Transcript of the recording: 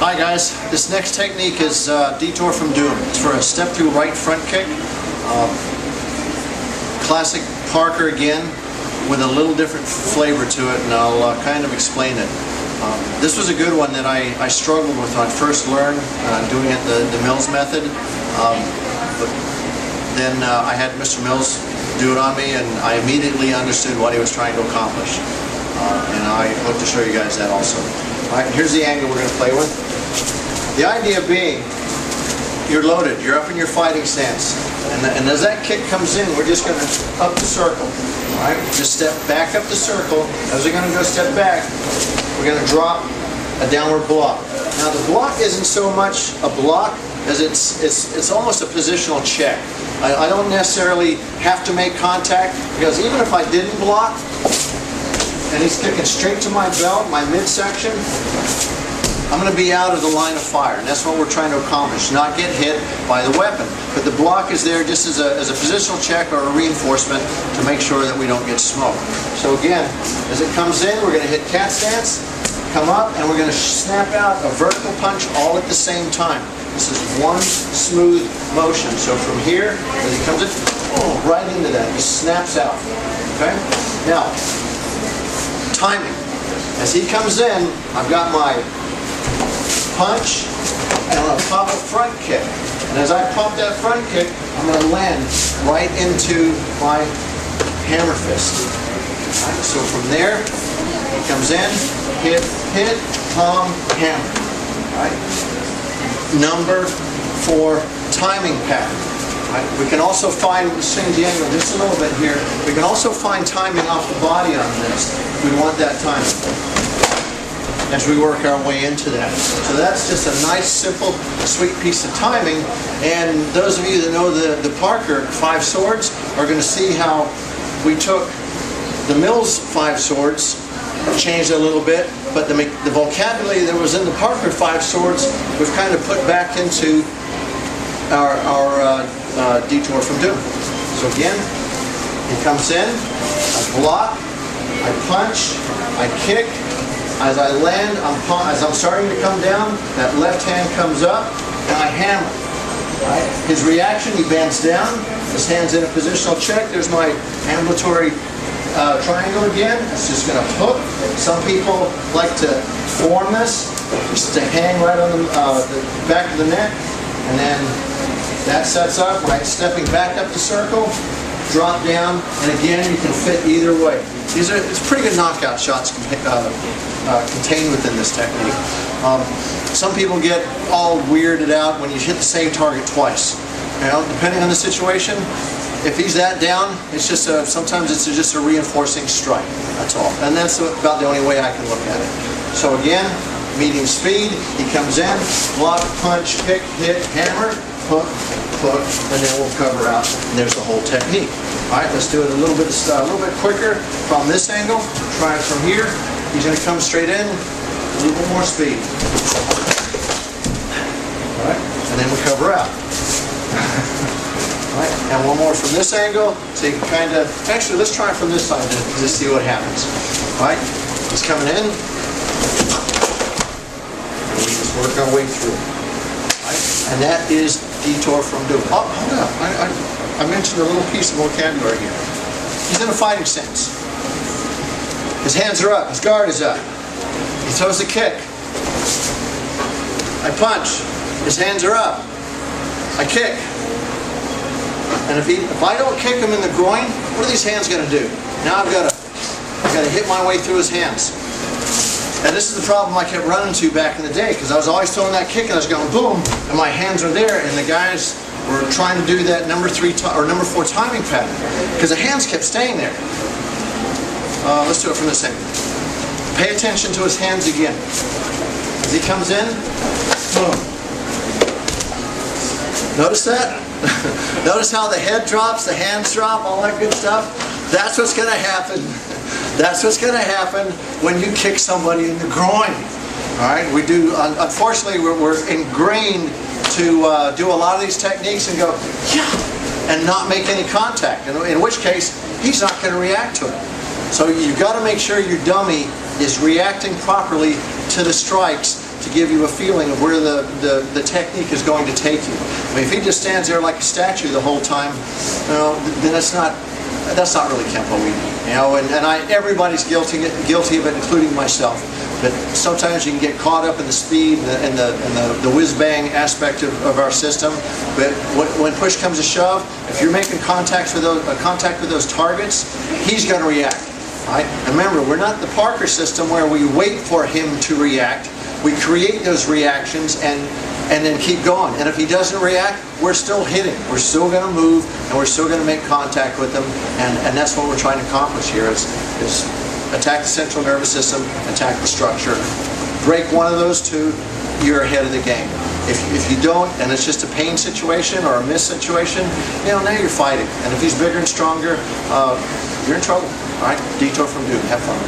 Hi guys, this next technique is Detour from Doom. It's for a step through right front kick. Classic Parker again, with a little different flavor to it, and I'll kind of explain it. This was a good one that I struggled with when I first learned doing it the Mills method. But then I had Mr. Mills do it on me, and I immediately understood what he was trying to accomplish. And I hope to show you guys that also. Alright, here's the angle we're going to play with. The idea being, you're loaded, you're up in your fighting stance. And as that kick comes in, we're just going to up the circle. Alright, just step back up the circle. As we're going to go step back, we're going to drop a downward block. Now the block isn't so much a block as it's almost a positional check. I don't necessarily have to make contact, because even if I didn't block, and he's kicking straight to my belt, my midsection, I'm going to be out of the line of fire, and that's what we're trying to accomplish, not get hit by the weapon. But the block is there just as a positional check or a reinforcement to make sure that we don't get smoked. So again, as it comes in, we're going to hit cat stance, come up, and we're going to snap out a vertical punch all at the same time. This is one smooth motion. So from here, as he comes in, right into that, he snaps out. Okay? Now, timing. As he comes in, I've got my punch, and I'm going to pop a front kick. And as I pop that front kick, I'm going to land right into my hammer fist. Right, so from there, he comes in, hit, palm, hammer. Right? Number 4 timing pattern. Right? We can also find, change the angle just a little bit here, we can also find timing off the body on this. We want that timing as we work our way into that. So that's just a nice, simple, sweet piece of timing. And those of you that know the Parker 5 swords are going to see how we took the Mills 5 swords, changed a little bit, but the vocabulary that was in the Parker 5 swords we've kind of put back into our Detour from Doom. So again, he comes in, I block, I punch, I kick. As I land, as I'm starting to come down, that left hand comes up, and I hammer. Right? His reaction, he bends down, his hand's in a positional check. There's my ambulatory triangle again. It's just going to hook. Some people like to form this, just to hang right on the back of the neck, and then that sets up, right, stepping back up the circle, drop down, and again, you can fit either way. It's pretty good knockout shots contained within this technique. Some people get all weirded out when you hit the same target twice. You know, depending on the situation, if he's that down, it's just sometimes it's just a reinforcing strike. That's all, and that's about the only way I can look at it. So again, medium speed. He comes in, block, punch, kick, hit, hammer, hook, and then we'll cover out. And there's the whole technique. All right, let's do it a little bit quicker from this angle. Try it from here. He's going to come straight in, a little bit more speed. All right, and then we cover out. All right, and one more from this angle, so you can kind of, actually let's try it from this side to just see what happens. All right, he's coming in, and we just work our way through. All right, and that is Detour from Doom. Oh, hold up, I mentioned a little piece of vocabulary here. He's in a fighting stance. His hands are up, his guard is up. He throws the kick. I punch. His hands are up. I kick. And if I don't kick him in the groin, what are these hands going to do? Now I've got to hit my way through his hands. And this is the problem I kept running into back in the day, because I was always throwing that kick and I was going boom, and my hands are there, and the guys were trying to do that number 4 timing pattern, because the hands kept staying there. Let's do it from this angle. Pay attention to his hands again. As he comes in, boom. Notice that? Notice how the head drops, the hands drop, all that good stuff? That's what's going to happen. That's what's going to happen when you kick somebody in the groin. All right? We do. Unfortunately, we're ingrained to do a lot of these techniques and go, yeah, and not make any contact. In which case, he's not going to react to it. So you've got to make sure your dummy is reacting properly to the strikes to give you a feeling of where the technique is going to take you. I mean, if he just stands there like a statue the whole time, you know, then that's not really Kempo we need. You know, and everybody's guilty of it, including myself. But sometimes you can get caught up in the speed and the whiz-bang aspect of our system. But when push comes to shove, if you're making contact with those targets, he's going to react. Right? And remember, we're not the Parker system where we wait for him to react. We create those reactions and then keep going. And if he doesn't react, we're still hitting. We're still going to move, and we're still going to make contact with him. And that's what we're trying to accomplish here is attack the central nervous system, attack the structure. Break one of those two, you're ahead of the game. If you don't, and it's just a pain situation or a miss situation, you know, now you're fighting. And if he's bigger and stronger, you're in trouble. All right, Detour from Duke. Have fun.